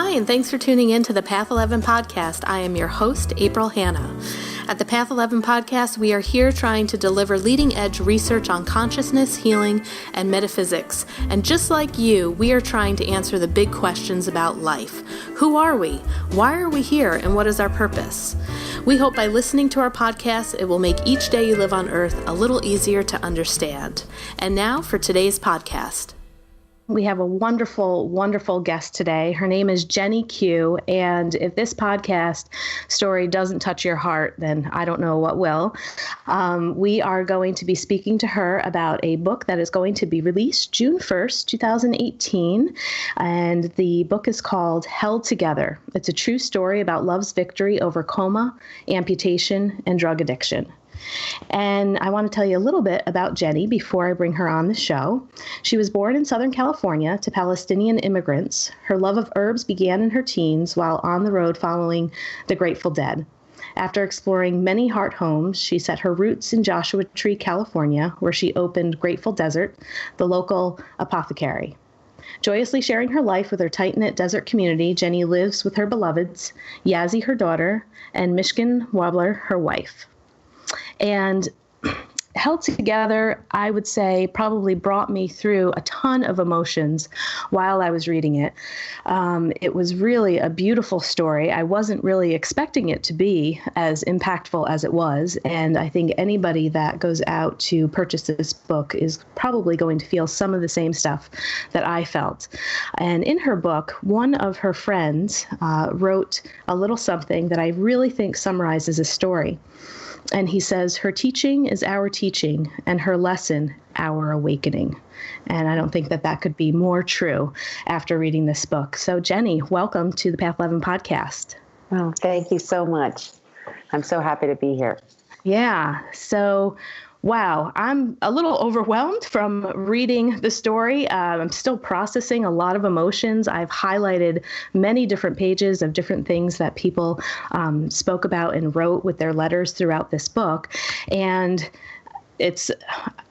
Hi, and thanks for tuning in to the Path 11 podcast. I am your host, April Hanna. At the Path 11 podcast, we are here trying to deliver leading-edge research on consciousness, healing, and metaphysics. And just like you, we are trying to answer the big questions about life. Who are we? Why are we here? And what is our purpose? We hope by listening to our podcast, it will make each day you live on Earth a little easier to understand. And now for today's podcast. We have a wonderful, wonderful guest today. Her name is Jenny Q. And if this podcast story doesn't touch your heart, then I don't know what will. We are going to be speaking to her about a book that is going to be released June 1st, 2018. And the book is called Held Together. It's a true story about love's victory over coma, amputation, and drug addiction. And I want to tell you a little bit about Jenny before I bring her on the show. She was born in Southern California to Palestinian immigrants. Her love of herbs began in her teens while on the road following the Grateful Dead. After exploring many heart homes, she set her roots in Joshua Tree, California, where she opened Grateful Desert, the local apothecary. Joyously sharing her life with her tight-knit desert community, Jenny lives with her beloveds, Yazzie, her daughter, and Mishkin Wobbler, her wife. And Held Together, I would say, probably brought me through a ton of emotions while I was reading it. It was really a beautiful story. I wasn't really expecting it to be as impactful as it was. And I think anybody that goes out to purchase this book is probably going to feel some of the same stuff that I felt. And in her book, one of her friends wrote a little something that I really think summarizes the story. And he says, her teaching is our teaching, and her lesson, our awakening. And I don't think that that could be more true after reading this book. So, Jenny, welcome to the Path 11 podcast. Well, thank you so much. I'm so happy to be here. Yeah. So, wow, I'm a little overwhelmed from reading the story. I'm still processing a lot of emotions. I've highlighted many different pages of different things that people spoke about and wrote with their letters throughout this book. And it's,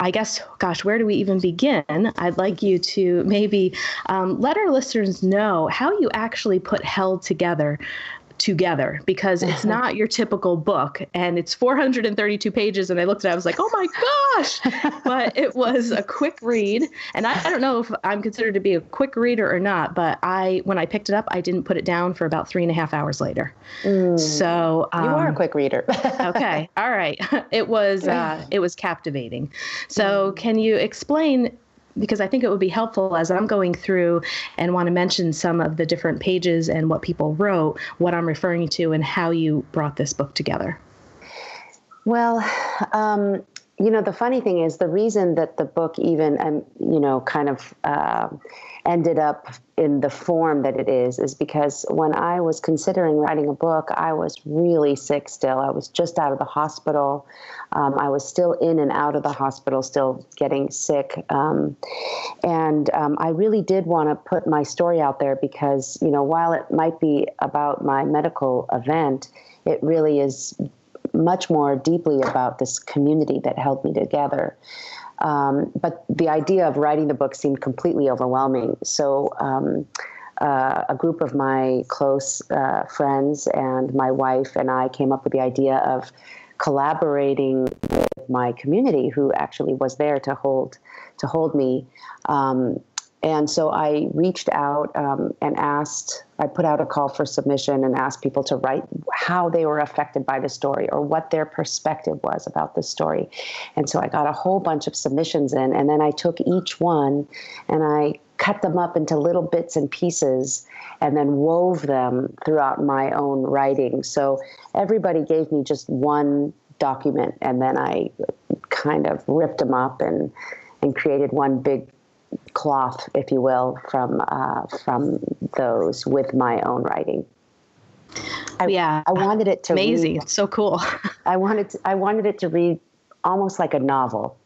I guess, gosh, where do we even begin? I'd like you to maybe let our listeners know how you actually put Held Together, because it's not your typical book, and it's 432 pages. And I looked at it, I was like, oh my gosh, but it was a quick read. And I don't know if I'm considered to be a quick reader or not, but when I picked it up, I didn't put it down for about 3.5 hours later. So you are a quick reader. Okay. All right. It was captivating. So can you explain, because I think it would be helpful as I'm going through and want to mention some of the different pages and what people wrote, what I'm referring to, and how you brought this book together. Well, the funny thing is the reason that the book even, kind of ended up in the form that it is because when I was considering writing a book, I was really sick still. I was just out of the hospital. I was still in and out of the hospital, still getting sick. And I really did want to put my story out there because, while it might be about my medical event, it really is much more deeply about this community that held me together. But the idea of writing the book seemed completely overwhelming. So a group of my close friends and my wife and I came up with the idea of collaborating with my community, who actually was there to hold me. And so I reached out and I put out a call for submission and asked people to write how they were affected by the story or what their perspective was about the story. And so I got a whole bunch of submissions in, and then I took each one and I cut them up into little bits and pieces and then wove them throughout my own writing. So everybody gave me just one document, and then I kind of ripped them up and created one big cloth, if you will, from those with my own writing. I wanted it to amazing. Read, it's so cool. I wanted it to read almost like a novel.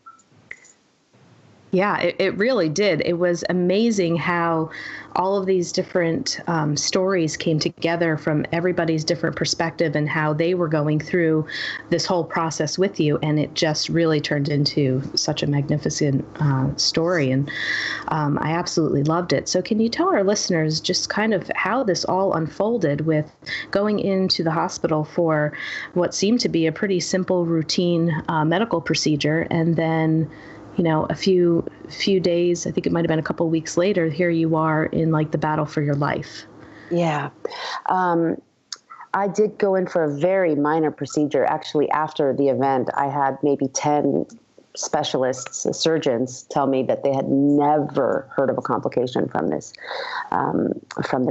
Yeah, it really did. It was amazing how all of these different stories came together from everybody's different perspective and how they were going through this whole process with you. And it just really turned into such a magnificent story. And I absolutely loved it. So can you tell our listeners just kind of how this all unfolded with going into the hospital for what seemed to be a pretty simple routine medical procedure, and then a few days, I think it might have been a couple of weeks later, here you are in like the battle for your life. Yeah. I did go in for a very minor procedure. Actually, after the event, I had maybe 10 specialists, surgeons, tell me that they had never heard of a complication from this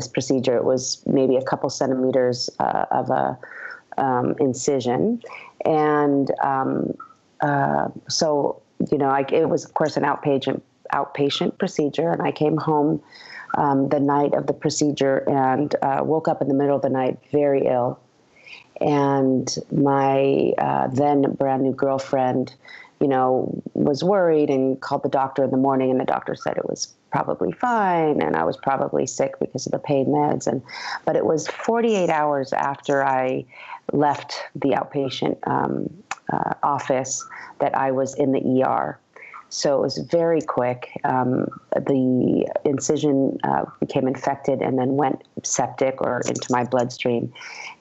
procedure. It was maybe a couple centimeters of a incision. And so it was, of course, an outpatient procedure, and I came home the night of the procedure and woke up in the middle of the night very ill. And my then brand new girlfriend, was worried and called the doctor in the morning, and the doctor said it was probably fine, and I was probably sick because of the pain meds. But it was 48 hours after I left the outpatient office that I was in the ER. So it was very quick. The incision became infected and then went septic or into my bloodstream.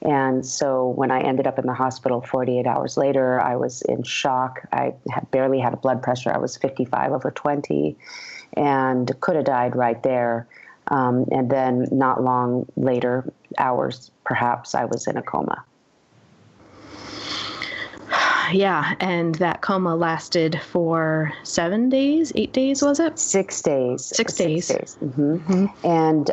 And so when I ended up in the hospital 48 hours later, I was in shock. I barely had a blood pressure. I was 55/20 and could have died right there. And then not long later, hours perhaps, I was in a coma. Yeah, and that coma lasted for 7 days, 8 days, was it? 6 days. 6 days. 6 days. Mm-hmm. Mm-hmm. And,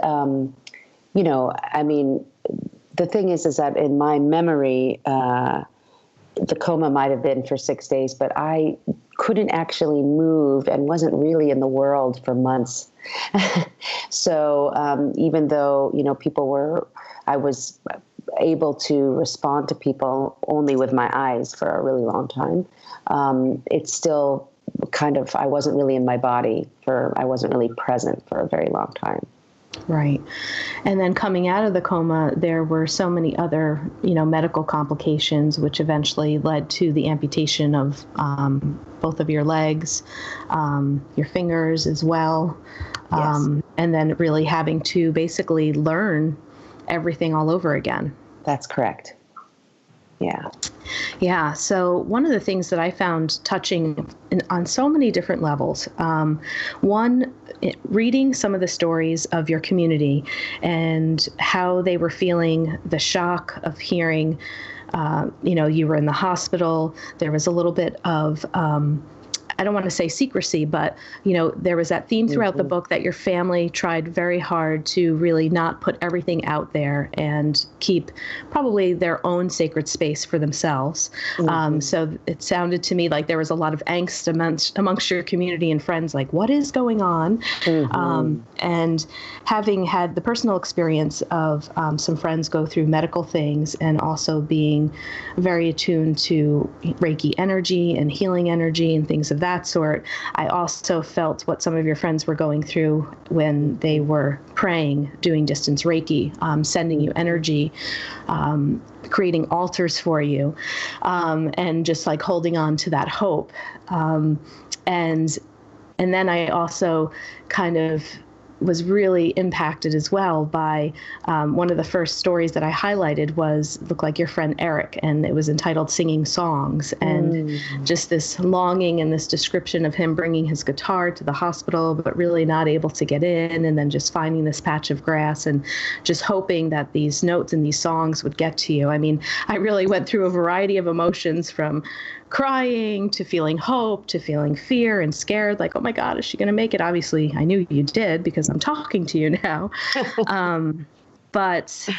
the thing is that in my memory, the coma might have been for 6 days, but I couldn't actually move and wasn't really in the world for months. So even though, I was able to respond to people only with my eyes for a really long time. It's still I wasn't really in my body I wasn't really present for a very long time. Right. And then coming out of the coma, there were so many other, medical complications, which eventually led to the amputation of both of your legs, your fingers as well. Yes. And then really having to basically learn everything all over again. That's correct. Yeah. Yeah. So one of the things that I found touching on so many different levels, reading some of the stories of your community and how they were feeling the shock of hearing, you were in the hospital. There was a little bit of, I don't want to say secrecy, but, there was that theme throughout the book that your family tried very hard to really not put everything out there and keep probably their own sacred space for themselves. Mm-hmm. So it sounded to me like there was a lot of angst amongst your community and friends, like, what is going on? Mm-hmm. And having had the personal experience of some friends go through medical things and also being very attuned to Reiki energy and healing energy and things of that sort, I also felt what some of your friends were going through when they were praying, doing distance Reiki, sending you energy, creating altars for you, and just like holding on to that hope. And then I also kind of was really impacted as well by one of the first stories that I highlighted looked like your friend Eric, and it was entitled Singing Songs, and just this longing and this description of him bringing his guitar to the hospital, but really not able to get in, and then just finding this patch of grass and just hoping that these notes and these songs would get to you. I mean, I really went through a variety of emotions, from crying to feeling hope to feeling fear and scared, like, oh my God, is she going to make it? Obviously, I knew you did because I'm talking to you now. But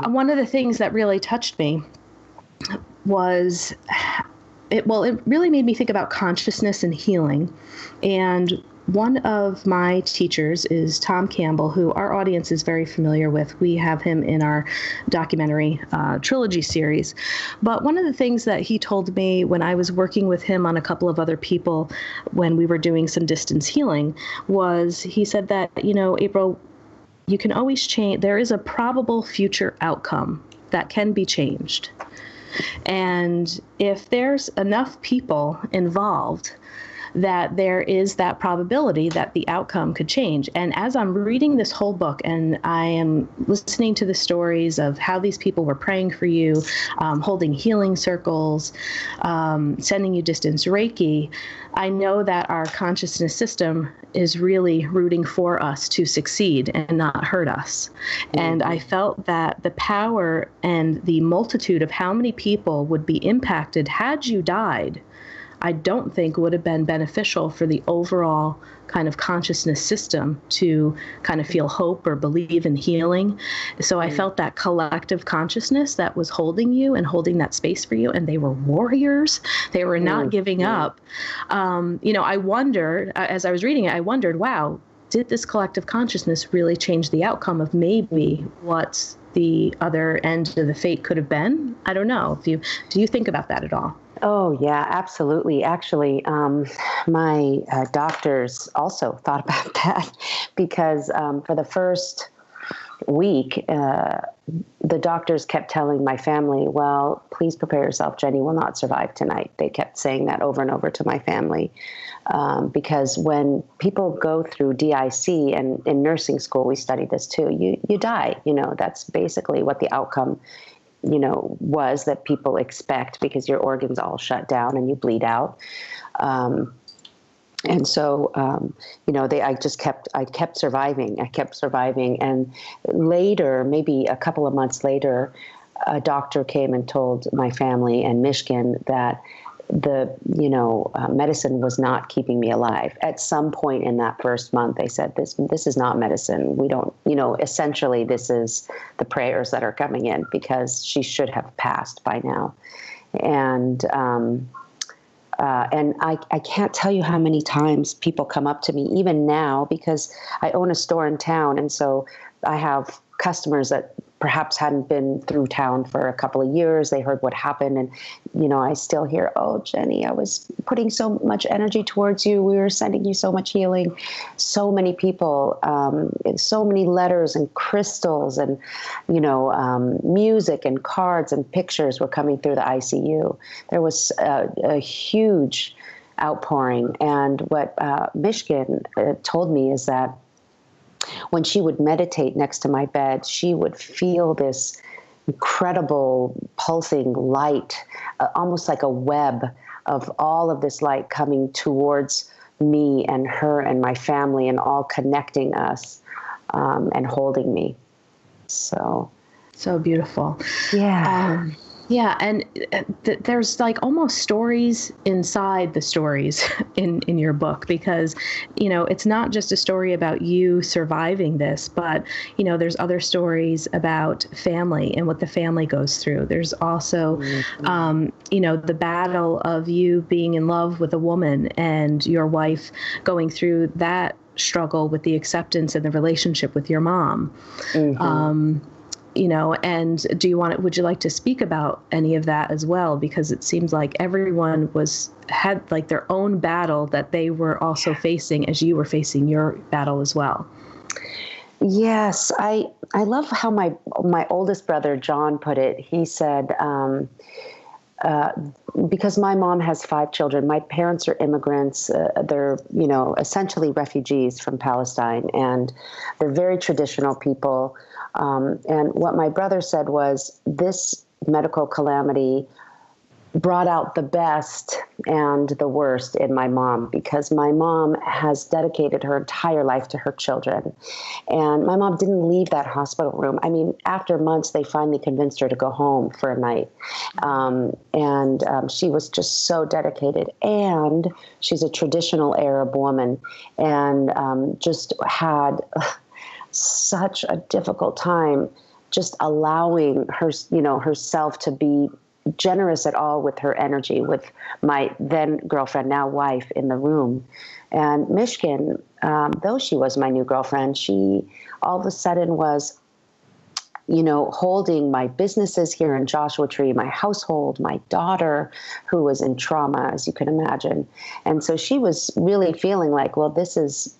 one of the things that really touched me was, it really made me think about consciousness and healing. And one of my teachers is Tom Campbell, who our audience is very familiar with. We have him in our documentary trilogy series. But one of the things that he told me when I was working with him on a couple of other people when we were doing some distance healing was he said that, April, you can always change. There is a probable future outcome that can be changed. And if there's enough people involved, that there is that probability that the outcome could change. And as I'm reading this whole book and I am listening to the stories of how these people were praying for you, holding healing circles, sending you distance Reiki, I know that our consciousness system is really rooting for us to succeed and not hurt us. Mm-hmm. And I felt that the power and the multitude of how many people would be impacted had you died, I don't think would have been beneficial for the overall kind of consciousness system to kind of feel hope or believe in healing. So I felt that collective consciousness that was holding you and holding that space for you. And they were warriors. They were not giving up. I wondered, as I was reading it, wow, did this collective consciousness really change the outcome of maybe what the other end of the fate could have been? I don't know. Do you think about that at all? Oh, yeah, absolutely. Actually, my doctors also thought about that because for the first week, the doctors kept telling my family, well, please prepare yourself. Jenny will not survive tonight. They kept saying that over and over to my family because when people go through DIC, and in nursing school, we studied this too, you die. That's basically what the outcome was that people expect because your organs all shut down and you bleed out. And so, I kept surviving. And later, maybe a couple of months later, a doctor came and told my family in Michigan that the medicine was not keeping me alive. At some point in that first month, they said, this is not medicine. We don't, essentially this is the prayers that are coming in because she should have passed by now. And I can't tell you how many times people come up to me, even now, because I own a store in town. And so I have customers that perhaps hadn't been through town for a couple of years. They heard what happened. And, I still hear, oh, Jenny, I was putting so much energy towards you. We were sending you so much healing. So many people, so many letters and crystals and, music and cards and pictures were coming through the ICU. There was a huge outpouring. And what Michigan told me is that when she would meditate next to my bed, she would feel this incredible pulsing light, almost like a web of all of this light coming towards me and her and my family and all connecting us and holding me. So beautiful. Yeah. Yeah, and there's like almost stories inside the stories in your book because, it's not just a story about you surviving this, but, there's other stories about family and what the family goes through. There's also, the battle of you being in love with a woman and your wife going through that struggle with the acceptance and the relationship with your mom. Mm-hmm. And would you like to speak about any of that as well? Because it seems like everyone had like their own battle that they were also facing as you were facing your battle as well. Yes. I love how my oldest brother, John, put it. He said, because my mom has 5 children, my parents are immigrants. They're, essentially refugees from Palestine, and they're very traditional people. And what my brother said was this medical calamity brought out the best and the worst in my mom because my mom has dedicated her entire life to her children. And my mom didn't leave that hospital room. I mean, after months, they finally convinced her to go home for a night. And she was just so dedicated. And she's a traditional Arab woman and just had such a difficult time just allowing her, herself to be generous at all with her energy, with my then girlfriend, now wife, in the room. And Mishkin, though she was my new girlfriend, she all of a sudden was, holding my businesses here in Joshua Tree, my household, my daughter, who was in trauma, as you can imagine. And so she was really feeling like, well, this is,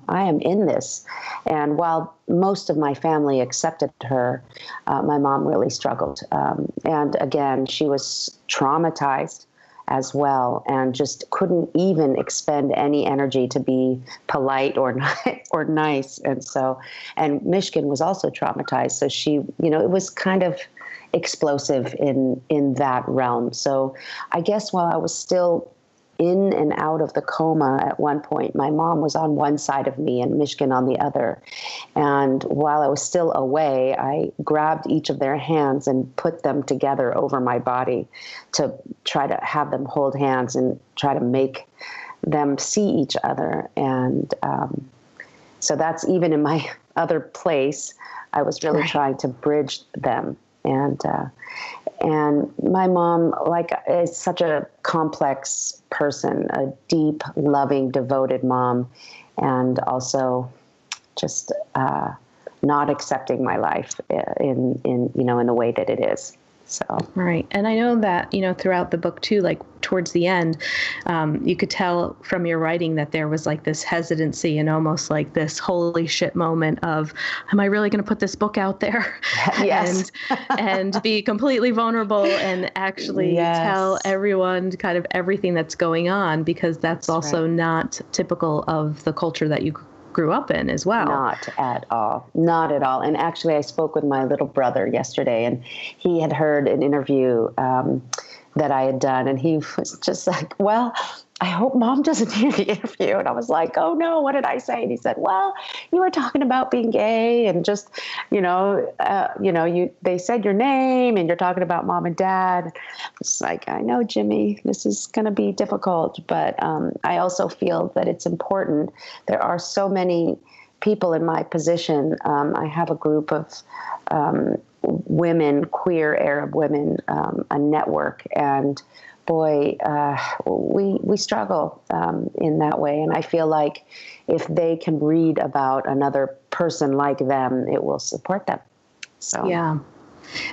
I am in this. And while most of my family accepted her, my mom really struggled. And again, she was traumatized as well, and just couldn't even expend any energy to be polite or nice. And Mishkin was also traumatized. So she, it was kind of explosive in that realm. So I guess while I was still in and out of the coma at one point, my mom was on one side of me and Mishkin on the other. And while I was still away, I grabbed each of their hands and put them together over my body to try to have them hold hands and try to make them see each other. And so that's even in my other place, I was really trying to bridge them. And my mom, is such a complex person, a deep, loving, devoted mom, and also just not accepting my life in the way that it is. So right. And I know that, throughout the book too, towards the end, you could tell from your writing that there was this hesitancy and almost this holy shit moment of, am I really going to put this book out there? Yes. and be completely vulnerable and actually tell everyone kind of everything that's going on, because that's also not typical of the culture that you grew up in as well. Not at all. Not at all. And actually, I spoke with my little brother yesterday, and he had heard an interview that I had done, and he was just like, well, I hope Mom doesn't hear the interview. And I was like, oh no, what did I say? And he said, well, you were talking about being gay and just, they said your name and you're talking about Mom and Dad. It's like, I know, Jimmy, this is going to be difficult, but I also feel that it's important. There are so many people in my position. I have a group of women, queer Arab women, a network, and boy, we struggle in that way. And I feel like if they can read about another person like them, it will support them. So yeah.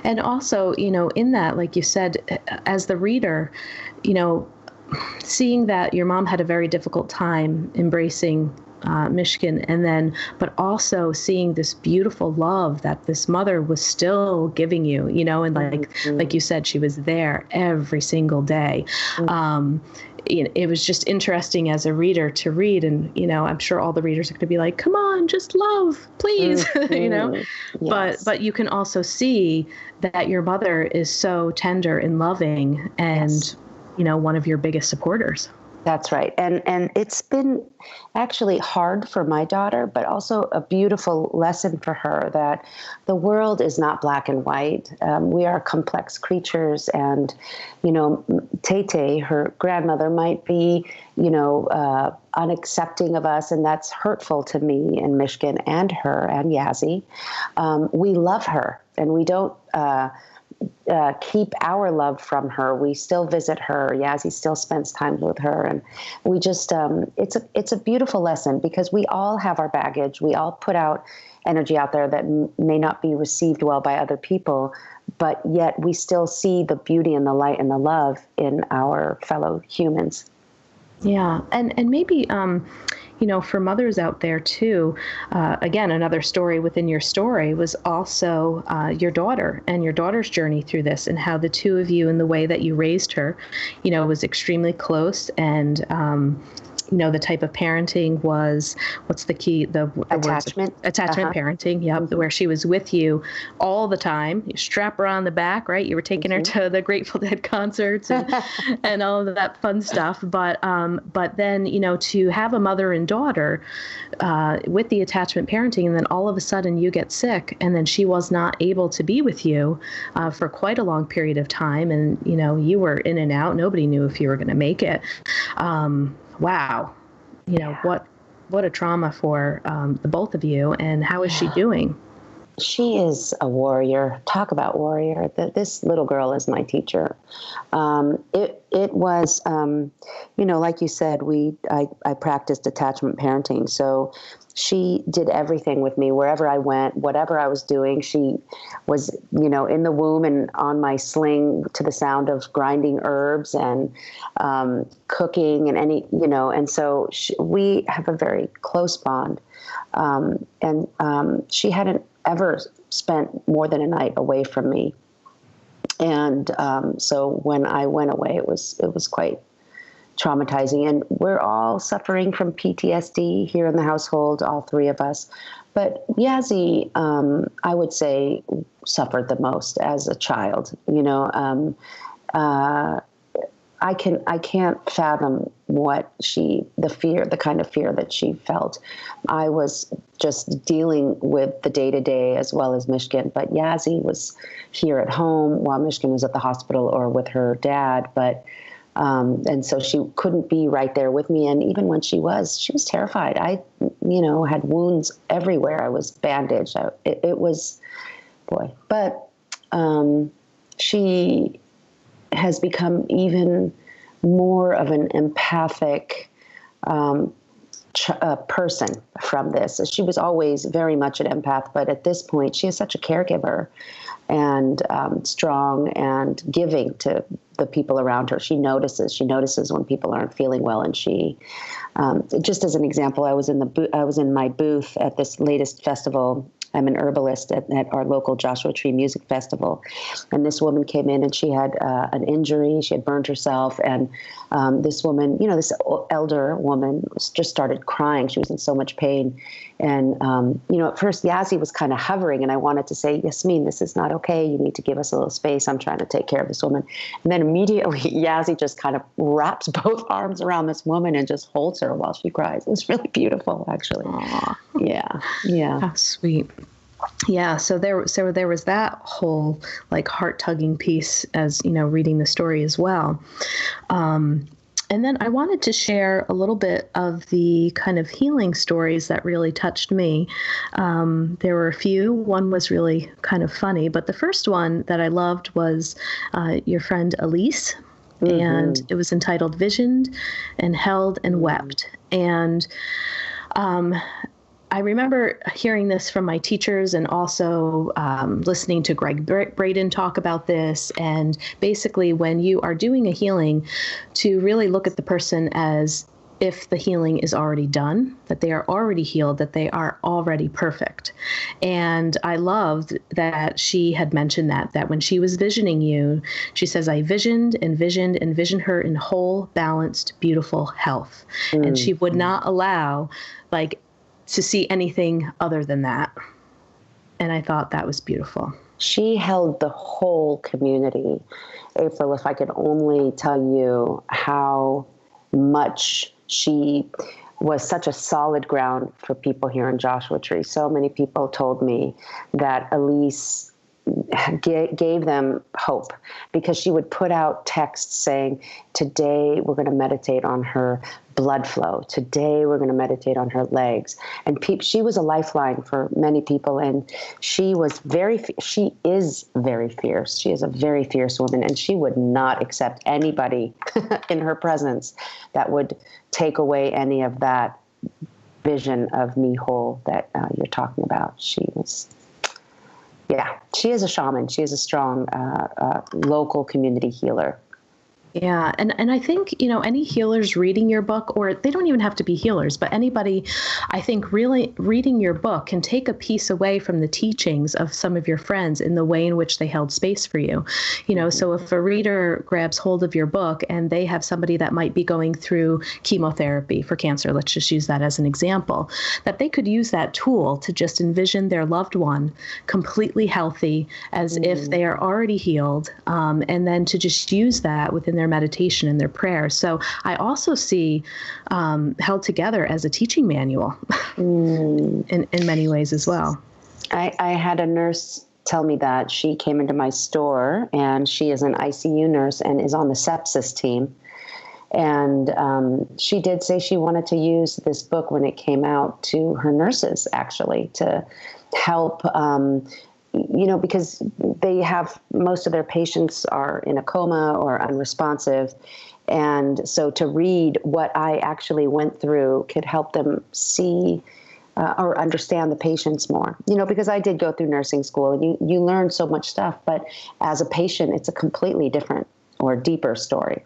And also, in that, like you said, as the reader, seeing that your mom had a very difficult time embracing Mishkin, but also seeing this beautiful love that this mother was still giving you, and like you said, she was there every single day. It was just interesting as a reader to read, and I'm sure all the readers are going to be like, "Come on, just love, please," Yes. But you can also see that your mother is so tender and loving, and one of your biggest supporters. That's right. And it's been actually hard for my daughter, but also a beautiful lesson for her that the world is not black and white. We are complex creatures. And, Tay, her grandmother, might be, unaccepting of us. And that's hurtful to me and Mishkin and her and Yazzie. We love her, and we don't keep our love from her. We still visit her. Yazzie still spends time with her, and we just it's a beautiful lesson, because we all have our baggage. We all put out energy out there that may not be received well by other people, but yet we still see the beauty and the light and the love in our fellow humans. Yeah, and maybe for mothers out there too, again, another story within your story was also your daughter and your daughter's journey through this, and how the two of you and the way that you raised her, was extremely close. And the type of parenting was, what's the key? The attachment. Attachment parenting. Yep. Mm-hmm. Where she was with you all the time. You strap her on the back, right? You were taking her to the Grateful Dead concerts and, and all of that fun stuff. But then, to have a mother and daughter with the attachment parenting, and then all of a sudden you get sick, and then she was not able to be with you for quite a long period of time. And, you were in and out. Nobody knew if you were going to make it. Wow. What a trauma for the both of you. And how is she doing? She is a warrior. Talk about warrior. This little girl is my teacher. It was, like you said, I practiced detachment parenting. So she did everything with me wherever I went, whatever I was doing. She was, in the womb and on my sling to the sound of grinding herbs and cooking and and so we have a very close bond. And she hadn't ever spent more than a night away from me. And so when I went away, it was quite traumatizing. And we're all suffering from PTSD here in the household, all three of us. But Yazzie, I would say, suffered the most as a child. I can't fathom the kind of fear that she felt. I was just dealing with the day-to-day as well as Mishkin, but Yazzie was here at home while Mishkin was at the hospital or with her dad. But and so she couldn't be right there with me. And even when she was terrified. I, had wounds everywhere. I was bandaged. It was, boy. But she has become even more of an empathic person from this. She was always very much an empath, but at this point, she is such a caregiver and strong and giving to the people around her. She notices when people aren't feeling well, and she, just as an example, I was in my booth at this latest festival. I'm an herbalist at our local Joshua Tree Music Festival. And this woman came in and she had an injury. She had burned herself. And this woman, this elder woman just started crying. She was in so much pain. And, at first Yazzie was kind of hovering, and I wanted to say, Yasmin, this is not okay. You need to give us a little space. I'm trying to take care of this woman. And then immediately Yazzie just kind of wraps both arms around this woman and just holds her while she cries. It was really beautiful, actually. Aww. Yeah. How sweet. Yeah, so there was that whole heart-tugging piece as reading the story as well. And then I wanted to share a little bit of the kind of healing stories that really touched me. There were a few. One was really kind of funny, but the first one that I loved was your friend Elise. Mm-hmm. And it was entitled Visioned and Held and Wept. And I remember hearing this from my teachers and also listening to Greg Braden talk about this. And basically, when you are doing a healing, to really look at the person as if the healing is already done, that they are already healed, that they are already perfect. And I loved that she had mentioned that when she was visioning you, she says, I visioned her in whole, balanced, beautiful health. Mm-hmm. And she would not allow to see anything other than that. And I thought that was beautiful. She held the whole community. April, if I could only tell you how much she was such a solid ground for people here in Joshua Tree. So many people told me that Elise gave them hope, because she would put out texts saying, today we're going to meditate on her blood flow. Today we're going to meditate on her legs. And she was a lifeline for many people. And she is very fierce. She is a very fierce woman, and she would not accept anybody in her presence that would take away any of that vision of me whole that you're talking about. She is a shaman. She is a strong local community healer. Yeah. And I think, any healers reading your book, or they don't even have to be healers, but anybody, I think really reading your book can take a piece away from the teachings of some of your friends in the way in which they held space for you. So if a reader grabs hold of your book and they have somebody that might be going through chemotherapy for cancer, let's just use that as an example, that they could use that tool to just envision their loved one completely healthy as if they are already healed, and then to just use that within their meditation and their prayer. So I also see held together as a teaching manual in many ways as well. I had a nurse tell me that. She came into my store, and she is an ICU nurse and is on the sepsis team. And she did say she wanted to use this book when it came out to her nurses, actually, to help, because they have, most of their patients are in a coma or unresponsive. And so to read what I actually went through could help them see or understand the patients more, because I did go through nursing school, and you learn so much stuff, but as a patient, it's a completely different or deeper story.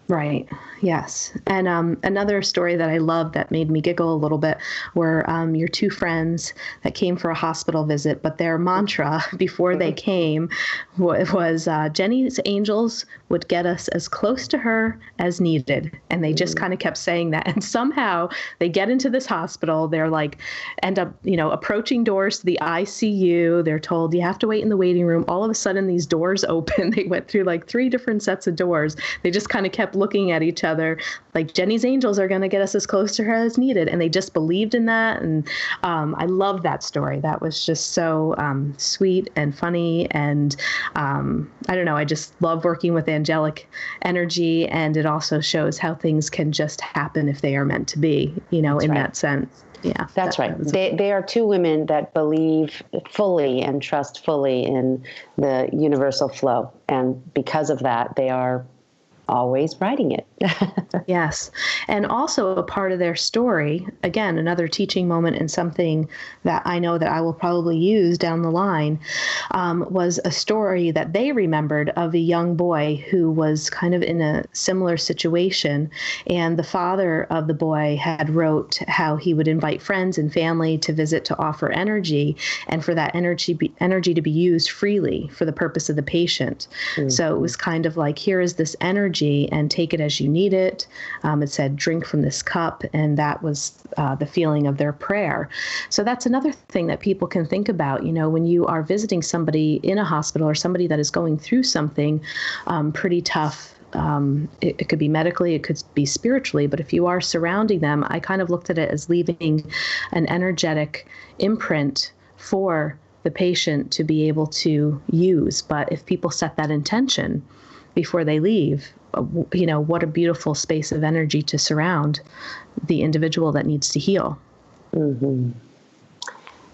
Right. Yes. And another story that I loved that made me giggle a little bit were your two friends that came for a hospital visit, but their mantra before they came was Jenny's angels would get us as close to her as needed. And they just kind of kept saying that. And somehow they get into this hospital. They're like, end up, approaching doors to the ICU. They're told you have to wait in the waiting room. All of a sudden, these doors open. They went through like 3 different sets of doors. They just kind of kept looking at each other like Jenny's angels are going to get us as close to her as needed. And they just believed in that. And I love that story. That was just so sweet and funny. And I don't know, I just love working with angelic energy. And it also shows how things can just happen if they are meant to be, that sense. Yeah, that's right. They are 2 women that believe fully and trust fully in the universal flow. And because of that, they are always writing it. Yes. And also a part of their story, again, another teaching moment and something that I know that I will probably use down the line, was a story that they remembered of a young boy who was kind of in a similar situation. And the father of the boy had wrote how he would invite friends and family to visit to offer energy, and for that energy to be used freely for the purpose of the patient. Mm-hmm. So it was kind of like, here is this energy and take it as you need it. It said, drink from this cup. And that was the feeling of their prayer. So that's another thing that people can think about, when you are visiting somebody in a hospital or somebody that is going through something pretty tough. It could be medically, it could be spiritually, but if you are surrounding them, I kind of looked at it as leaving an energetic imprint for the patient to be able to use. But if people set that intention before they leave, what a beautiful space of energy to surround the individual that needs to heal. Mm-hmm.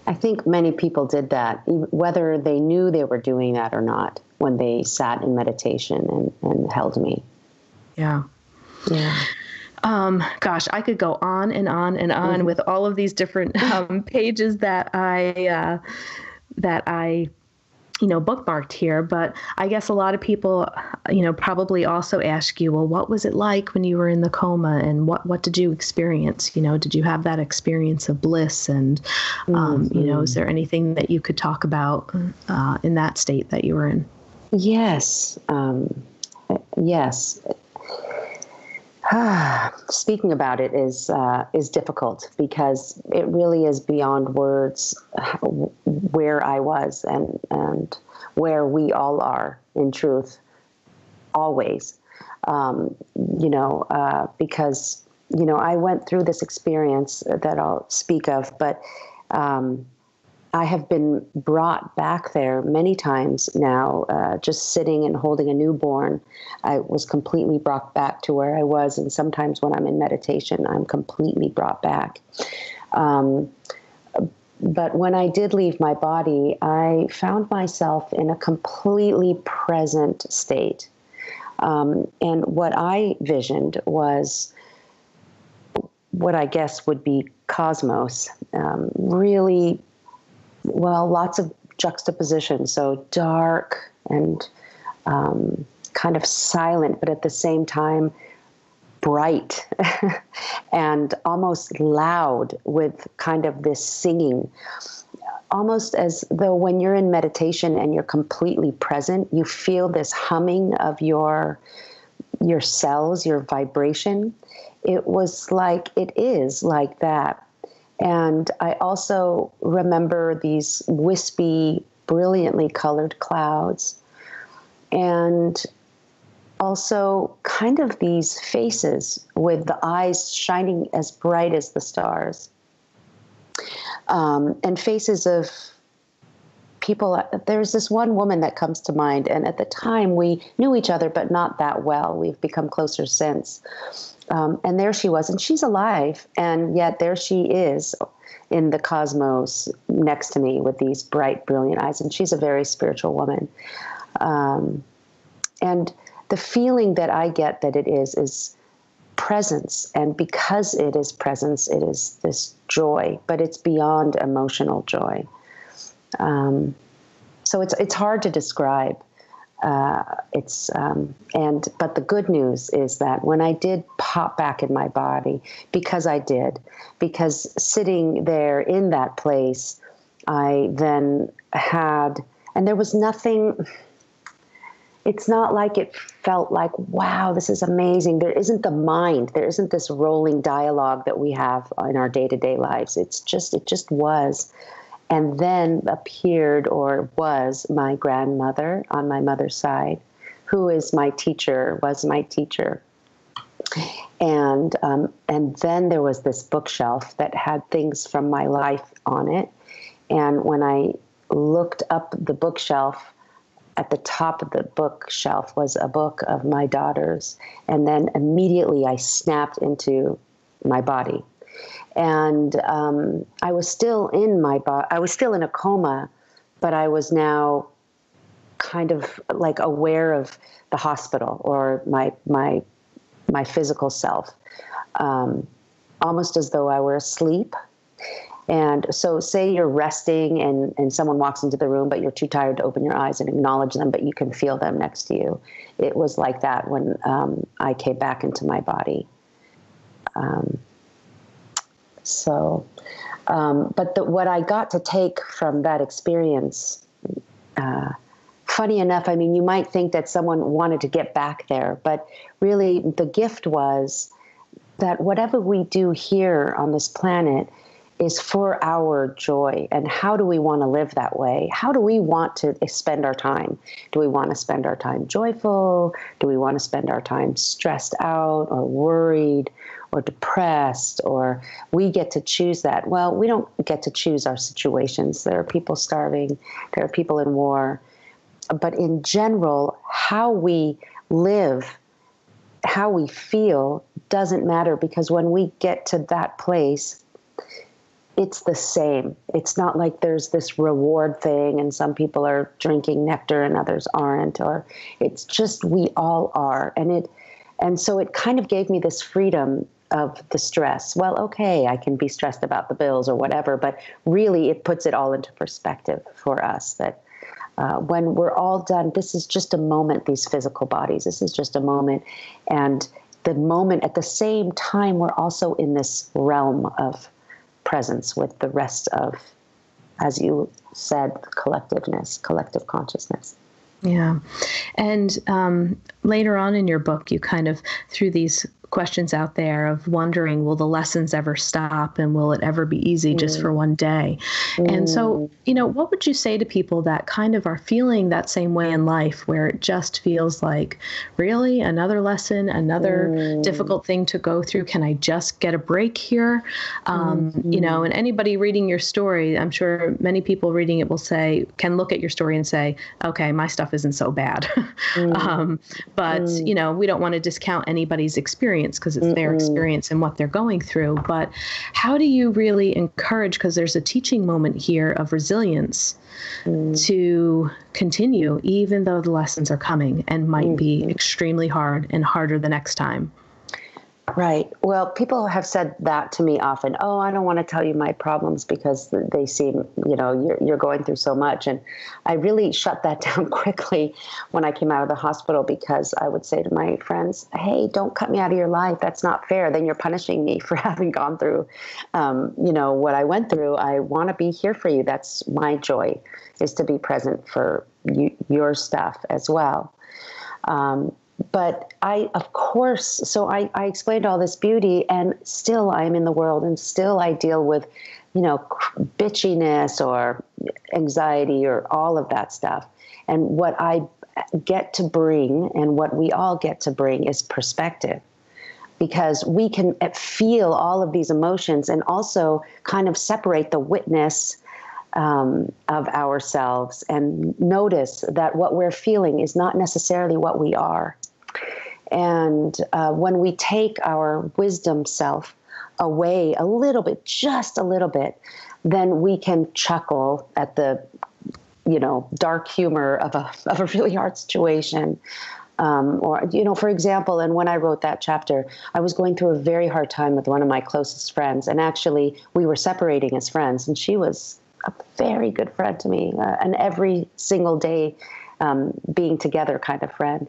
I think many people did that, whether they knew they were doing that or not, when they sat in meditation and held me. Yeah. Yeah. Gosh, I could go on and on and on with all of these different pages that I bookmarked here, but I guess a lot of people, probably also ask you, well, what was it like when you were in the coma, and what did you experience? Did you have that experience of bliss? And, is there anything that you could talk about in that state that you were in? Yes. Yes. Speaking about it is difficult, because it really is beyond words where I was and where we all are in truth, always. Because I went through this experience that I'll speak of, but I have been brought back there many times now, just sitting and holding a newborn. I was completely brought back to where I was. And sometimes when I'm in meditation, I'm completely brought back. But when I did leave my body, I found myself in a completely present state. And what I visioned was what I guess would be cosmos, really. Well, lots of juxtaposition. So dark and kind of silent, but at the same time bright and almost loud, with kind of this singing, almost as though when you're in meditation and you're completely present, you feel this humming of your cells, your vibration. It is like that. And I also remember these wispy, brilliantly colored clouds, and also kind of these faces with the eyes shining as bright as the stars, and faces of people, there's this one woman that comes to mind, and at the time we knew each other, but not that well. We've become closer since. And there she was, and she's alive, and yet there she is in the cosmos next to me with these bright, brilliant eyes, and she's a very spiritual woman. And the feeling that I get that it is presence, and because it is presence, it is this joy, but it's beyond emotional joy. So it's hard to describe. But the good news is that when I did pop back in my body, because sitting there in that place, I then had, and there was nothing, it's not like it felt like, wow, this is amazing. There isn't the mind. There isn't this rolling dialogue that we have in our day-to-day lives. It just was. And then appeared or was my grandmother on my mother's side, who was my teacher. And then there was this bookshelf that had things from my life on it. And when I looked up the bookshelf, at the top of the bookshelf was a book of my daughter's. And then immediately I snapped into my body. And I was still in my body. I was still in a coma, but I was now kind of like aware of the hospital or my physical self, almost as though I were asleep. And so say you're resting and someone walks into the room, but you're too tired to open your eyes and acknowledge them, but you can feel them next to you. It was like that when I came back into my body. What I got to take from that experience, funny enough, I mean, you might think that someone wanted to get back there, but really the gift was that whatever we do here on this planet is for our joy. And how do we want to live that way? How do we want to spend our time? Do we want to spend our time joyful? Do we want to spend our time stressed out or worried or depressed? Or we get to choose that? Well, we don't get to choose our situations. There are people starving. There are people in war. But in general, how we live, how we feel doesn't matter, because when we get to that place, it's the same. It's not like there's this reward thing and some people are drinking nectar and others aren't, or it's just we all are. And so it kind of gave me this freedom of the stress. Well, okay, I can be stressed about the bills or whatever, but really it puts it all into perspective for us that when we're all done, this is just a moment, these physical bodies, this is just a moment. And the moment at the same time, we're also in this realm of presence with the rest of, as you said, collectiveness, collective consciousness. Yeah. And later on in your book, you kind of threw these questions out there of wondering, will the lessons ever stop, and will it ever be easy just for one day? And so, what would you say to people that kind of are feeling that same way in life, where it just feels like, really, another lesson, another difficult thing to go through? Can I just get a break here? And anybody reading your story, I'm sure many people reading it can look at your story and say, okay, my stuff isn't so bad. But we don't want to discount anybody's experience, because it's their experience and what they're going through. But how do you really encourage, because there's a teaching moment here of resilience to continue, even though the lessons are coming and might be extremely hard and harder the next time? Right. Well, people have said that to me often. Oh, I don't want to tell you my problems because they seem, you're going through so much. And I really shut that down quickly when I came out of the hospital, because I would say to my friends, hey, don't cut me out of your life. That's not fair. Then you're punishing me for having gone through, what I went through. I want to be here for you. That's my joy, is to be present for your stuff as well. But I explained all this beauty, and still I'm in the world, and still I deal with, bitchiness or anxiety or all of that stuff. And what I get to bring, and what we all get to bring, is perspective, because we can feel all of these emotions and also kind of separate the witness of ourselves and notice that what we're feeling is not necessarily what we are. And when we take our wisdom self away a little bit, just a little bit, then we can chuckle at the, dark humor of a really hard situation. For example, and when I wrote that chapter, I was going through a very hard time with one of my closest friends. And actually, we were separating as friends. And she was a very good friend to me, and every single day being together kind of friend.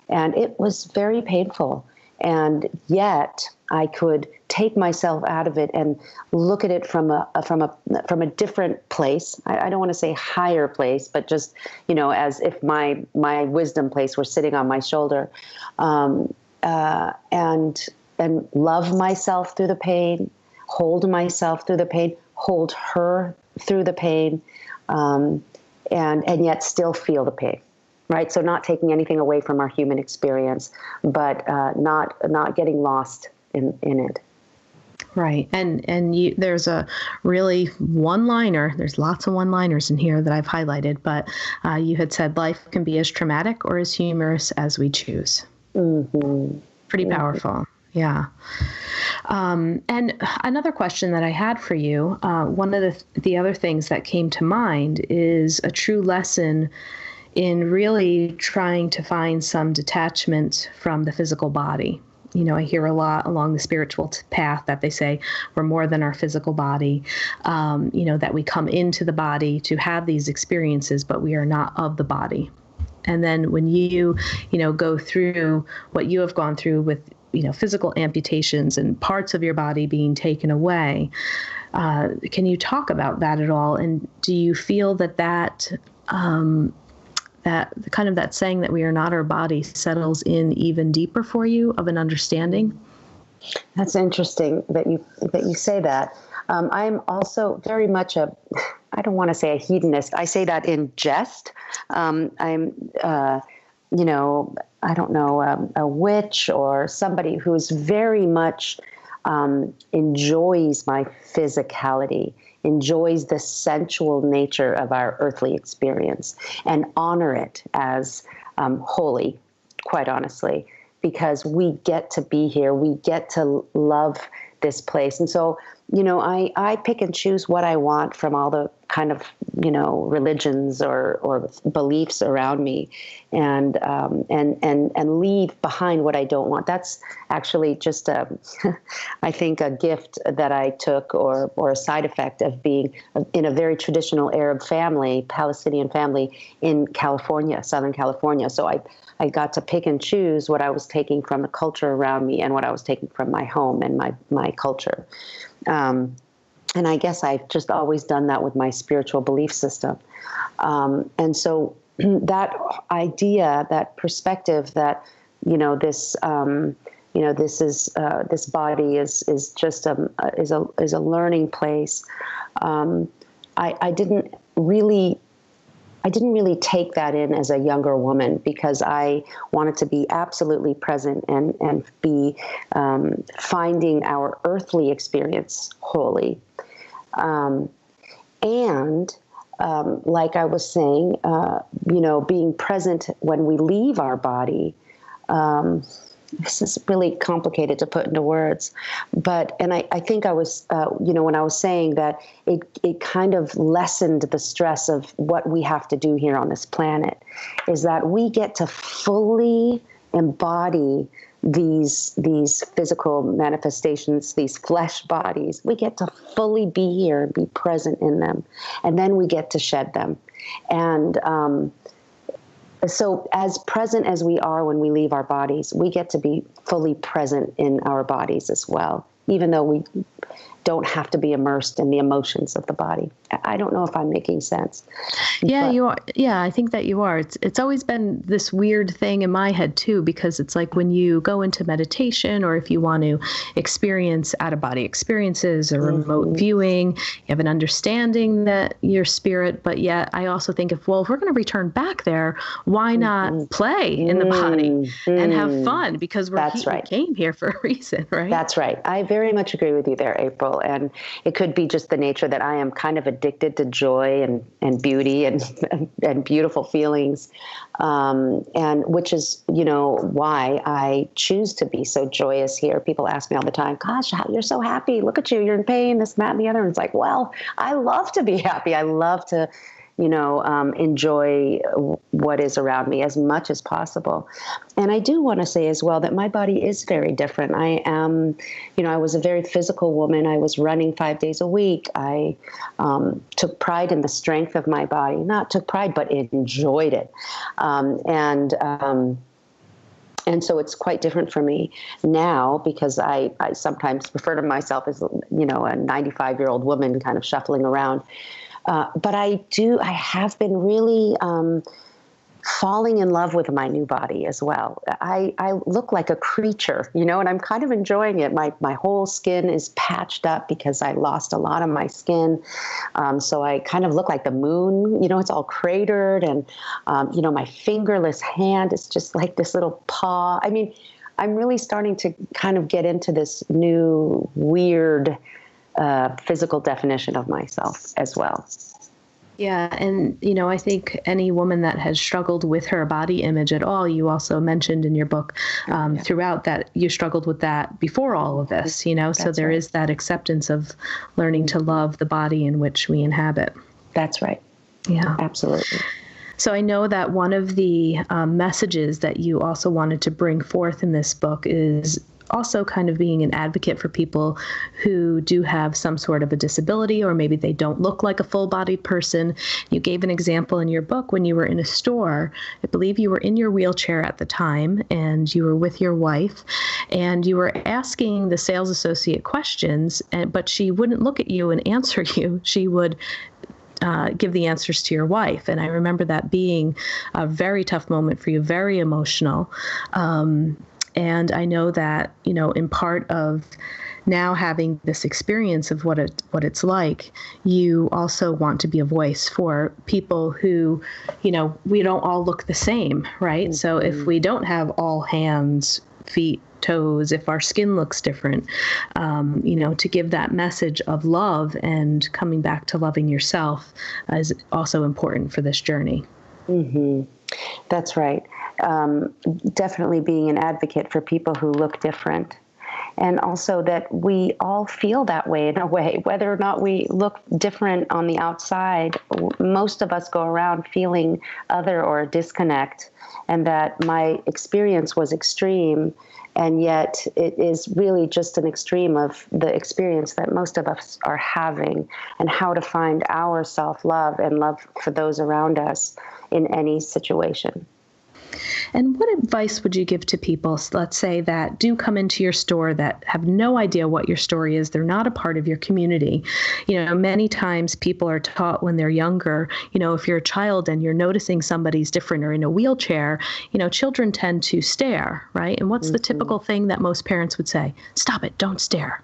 And it was very painful. And yet I could take myself out of it and look at it from a different place. I don't want to say higher place, but just, as if my wisdom place were sitting on my shoulder, and love myself through the pain, hold myself through the pain, hold her through the pain, and yet still feel the pain. Right. So not taking anything away from our human experience, but not getting lost in it. Right. And there's a really one-liner. There's lots of one-liners in here that I've highlighted, but you had said life can be as traumatic or as humorous as we choose. Mm-hmm. Pretty powerful. Yeah. And another question that I had for you, one of the other things that came to mind is a true lesson in really trying to find some detachment from the physical body. I hear a lot along the spiritual path that they say we're more than our physical body, that we come into the body to have these experiences, but we are not of the body. And then when you go through what you have gone through with, physical amputations and parts of your body being taken away, can you talk about that at all? And do you feel that that saying that we are not our body settles in even deeper for you of an understanding? That's interesting that you say that. I'm also very much I don't want to say a hedonist. I say that in jest. I'm, I don't know, a witch or somebody who's very much enjoys my physicality, enjoys the sensual nature of our earthly experience, and honor it as holy, quite honestly, because we get to be here. We get to love this place. And so, I pick and choose what I want from all the kind of, religions or beliefs around me, and leave behind what I don't want. That's actually just I think a gift that I took or a side effect of being in a very traditional Arab family, Palestinian family in California, Southern California. So I got to pick and choose what I was taking from the culture around me and what I was taking from my home and my culture. And I guess I've just always done that with my spiritual belief system. And so that idea, that perspective that, this body is just a learning place. I didn't really take that in as a younger woman because I wanted to be absolutely present and be finding our earthly experience holy. Like I was saying, being present when we leave our body. This is really complicated to put into words, and I think I was, when I was saying that it kind of lessened the stress of what we have to do here on this planet, is that we get to fully embody these physical manifestations, these flesh bodies. We get to fully be here and be present in them, and then we get to shed them. And so as present as we are when we leave our bodies, we get to be fully present in our bodies as well, even though we don't have to be immersed in the emotions of the body. I don't know if I'm making sense. Yeah, you are. Yeah, I think that you are. It's always been this weird thing in my head too, because it's like when you go into meditation, or if you want to experience out-of-body experiences or remote viewing, you have an understanding that you're spirit, but yet I also think if we're going to return back there, why not play in the body and have fun? Because we came here for a reason, right? That's right. I very much agree with you there, April. possible. And it could be just the nature that I am kind of addicted to joy and beauty and beautiful feelings. And which is, why I choose to be so joyous here. People ask me all the time, gosh, you're so happy. Look at you. You're in pain, this, that, and the other. And it's like, well, I love to be happy. I love to, enjoy what is around me as much as possible. And I do want to say as well that my body is very different. I am, I was a very physical woman. I was running 5 days a week. I took pride in the strength of my body, not took pride, but enjoyed it. And so it's quite different for me now, because I sometimes refer to myself as, a 95-year-old woman kind of shuffling around. But I have been really falling in love with my new body as well. I look like a creature, and I'm kind of enjoying it. My whole skin is patched up because I lost a lot of my skin. So I kind of look like the moon, it's all cratered. And, my fingerless hand is just like this little paw. I mean, I'm really starting to kind of get into this new weird physical definition of myself as well. Yeah. And, I think any woman that has struggled with her body image at all, you also mentioned in your book throughout that you struggled with that before all of this, so there is that acceptance of learning to love the body in which we inhabit. That's right. Yeah, absolutely. So I know that one of the messages that you also wanted to bring forth in this book is also kind of being an advocate for people who do have some sort of a disability, or maybe they don't look like a full-bodied person. You gave an example in your book when you were in a store. I believe you were in your wheelchair at the time, and you were with your wife, and you were asking the sales associate questions, but she wouldn't look at you and answer you. She would give the answers to your wife. And I remember that being a very tough moment for you, very emotional. And I know that, in part of now having this experience of what it's like, you also want to be a voice for people who, we don't all look the same, right? Mm-hmm. So if we don't have all hands, feet, toes, if our skin looks different, to give that message of love and coming back to loving yourself is also important for this journey. Mm-hmm. That's right. Definitely being an advocate for people who look different. And also that we all feel that way in a way, whether or not we look different on the outside. Most of us go around feeling other or a disconnect, and that my experience was extreme. And yet it is really just an extreme of the experience that most of us are having, and how to find our self-love and love for those around us in any situation. And what advice would you give to people, let's say, that do come into your store that have no idea what your story is? They're not a part of your community. Many times people are taught when they're younger, if you're a child and you're noticing somebody's different or in a wheelchair, children tend to stare, right? And what's the typical thing that most parents would say? Stop it, don't stare,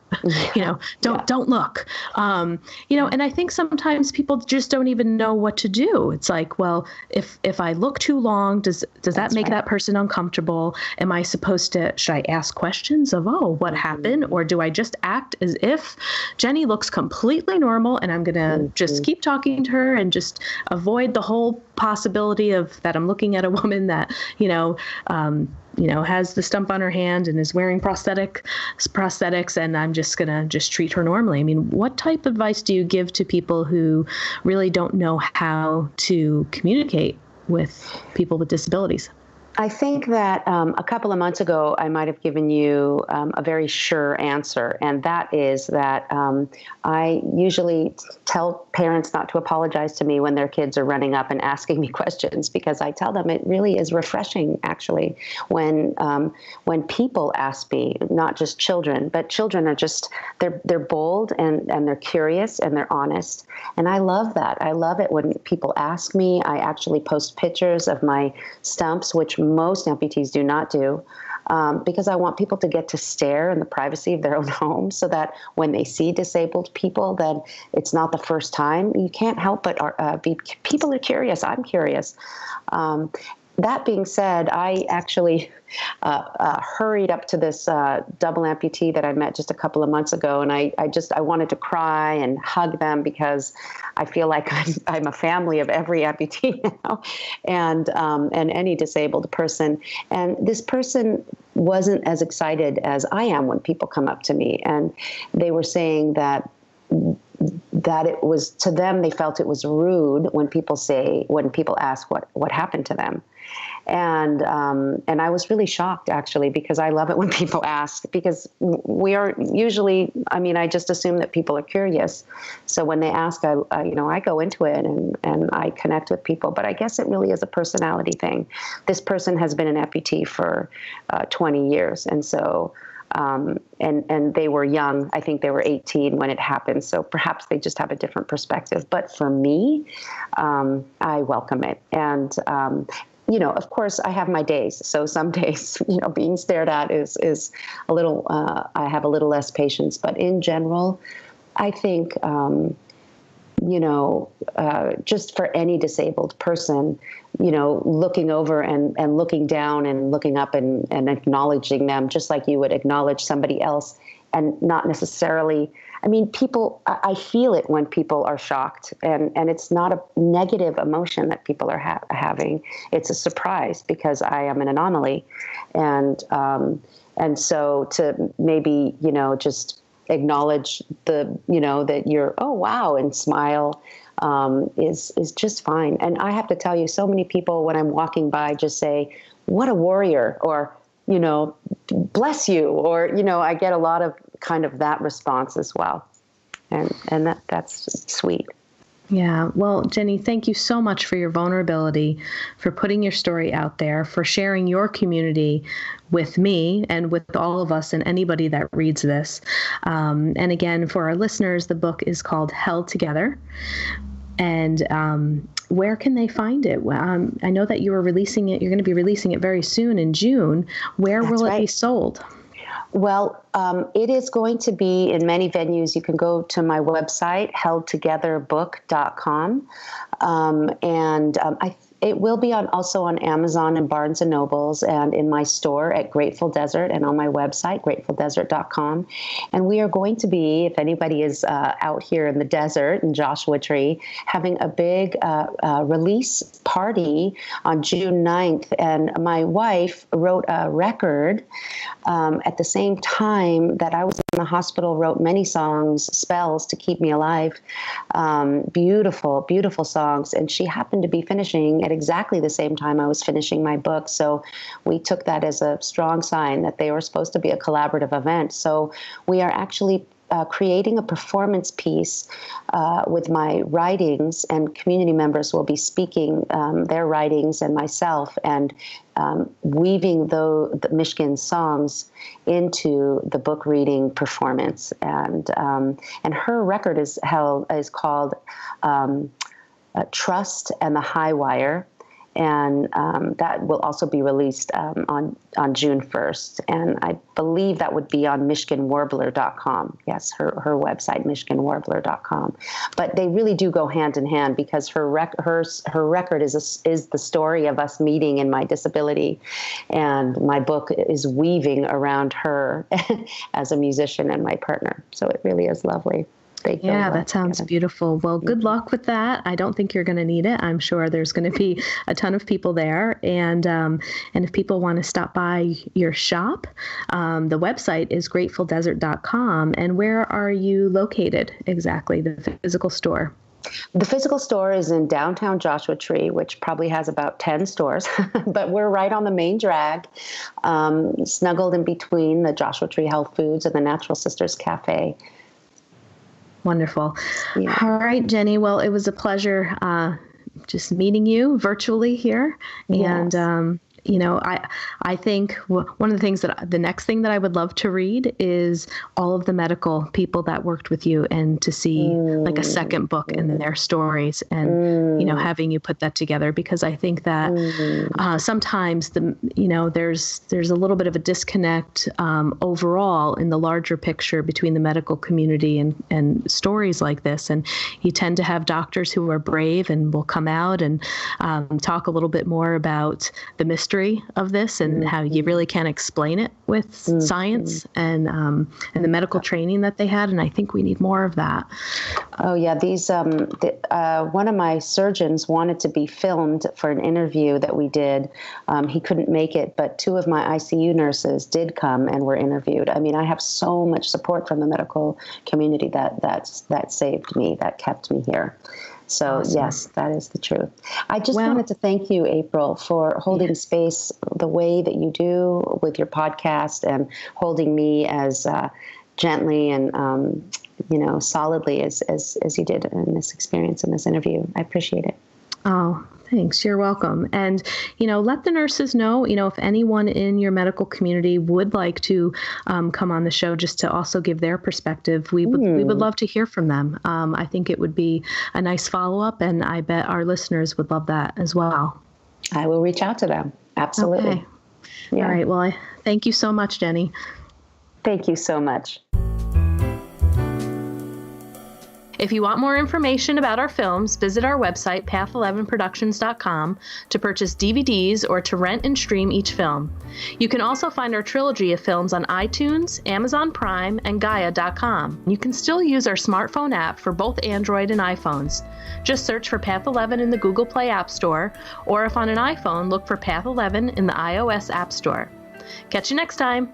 don't look. And I think sometimes people just don't even know what to do. It's like, well, if I look too long, does that make that person uncomfortable? Am I supposed to, should I ask questions of, what happened? Or do I just act as if Jenny looks completely normal and I'm going to just keep talking to her and just avoid the whole possibility of that I'm looking at a woman that, has the stump on her hand and is wearing prosthetics, and I'm just going to treat her normally. I mean, what type of advice do you give to people who really don't know how to communicate with people with disabilities? I think that a couple of months ago, I might have given you a very sure answer, and that is that I usually tell parents not to apologize to me when their kids are running up and asking me questions, because I tell them it really is refreshing, actually, when people ask me, not just children, but children are just, they're bold and they're curious and they're honest, and I love that. I love it when people ask me. I actually post pictures of my stumps, which most amputees do not do, because I want people to get to stare in the privacy of their own home, so that when they see disabled people, then it's not the first time. You can't help but people are curious. I'm curious. that being said, I actually hurried up to this double amputee that I met just a couple of months ago, and I wanted to cry and hug them because I feel like I'm a family of every amputee now, and any disabled person. And this person wasn't as excited as I am when people come up to me, and they were saying that it was, to them, they felt it was rude when people ask what happened to them. And I was really shocked, actually, because I love it when people ask, because we are usually, I just assume that people are curious. So when they ask, I go into it and I connect with people, but I guess it really is a personality thing. This person has been an amputee for 20 years. And so, and they were young. I think they were 18 when it happened. So perhaps they just have a different perspective. But for me, I welcome it. And, of course, I have my days. So some days, being stared at is a little, I have a little less patience. But in general, I think, just for any disabled person, looking over and looking down and looking up and acknowledging them just like you would acknowledge somebody else, and not necessarily, people, I feel it when people are shocked, and it's not a negative emotion that people are having. It's a surprise because I am an anomaly. And so to maybe, just acknowledge that you're, oh, wow, and smile, is just fine. And I have to tell you, so many people when I'm walking by just say, what a warrior, or, bless you, or, I get a lot of kind of that response as well. And that's sweet. Yeah. Well, Jenny, thank you so much for your vulnerability, for putting your story out there, for sharing your community with me and with all of us and anybody that reads this. And again, for our listeners, the book is called Held Together. And where can they find it? I know that you're going to be releasing it very soon in June. Where will it be sold? Well, it is going to be in many venues. You can go to my website, heldtogetherbook.com. It will be also on Amazon and Barnes & Nobles, and in my store at Grateful Desert, and on my website, gratefulDesert.com. And we are going to be, if anybody is out here in the desert in Joshua Tree, having a big release party on June 9th. And my wife wrote a record at the same time that I was in the hospital, wrote many songs, spells to keep me alive. Beautiful, beautiful songs. And she happened to be finishing at exactly the same time I was finishing my book. So we took that as a strong sign that they were supposed to be a collaborative event. So we are actually creating a performance piece with my writings, and community members will be speaking their writings and myself, and weaving the Michigan songs into the book reading performance. And her record is called Trust and the High Wire. And that will also be released on June 1st. And I believe that would be on MichiganWarbler.com. Yes, her website, MichiganWarbler.com. But they really do go hand in hand, because her record is the story of us meeting in my disability. And my book is weaving around her as a musician and my partner. So it really is lovely. Yeah, that sounds beautiful. Well, good luck with that. I don't think you're going to need it. I'm sure there's going to be a ton of people there. And if people want to stop by your shop, the website is gratefulDesert.com. And where are you located exactly, the physical store? The physical store is in downtown Joshua Tree, which probably has about 10 stores, but we're right on the main drag, snuggled in between the Joshua Tree Health Foods and the Natural Sisters Cafe. Wonderful. Yeah. All right, Jenny. Well, it was a pleasure just meeting you virtually here. Yes. And I think one of the things the next thing that I would love to read is all of the medical people that worked with you, and to see like a second book and their stories, and having you put that together, because I think that sometimes there's a little bit of a disconnect overall in the larger picture between the medical community and stories like this, and you tend to have doctors who are brave and will come out and talk a little bit more about the mystery of this, and how you really can't explain it with science and the medical training that they had. And I think we need more of that. Oh yeah, these one of my surgeons wanted to be filmed for an interview that we did. He couldn't make it, but two of my ICU nurses did come and were interviewed. I mean, I have so much support from the medical community that saved me, that kept me here. So awesome. Yes, that is the truth. I just wanted to thank you, April, for holding space the way that you do with your podcast, and holding me as gently and solidly as you did in this experience, in this interview. I appreciate it. Oh, thanks. You're welcome. And, let the nurses know, if anyone in your medical community would like to come on the show just to also give their perspective, we would love to hear from them. I think it would be a nice follow-up, and I bet our listeners would love that as well. I will reach out to them. Absolutely. Okay. Yeah. All right. Well, I thank you so much, Jenny. Thank you so much. If you want more information about our films, visit our website, path11productions.com, to purchase DVDs or to rent and stream each film. You can also find our trilogy of films on iTunes, Amazon Prime, and Gaia.com. You can still use our smartphone app for both Android and iPhones. Just search for Path 11 in the Google Play App Store, or if on an iPhone, look for Path 11 in the iOS App Store. Catch you next time.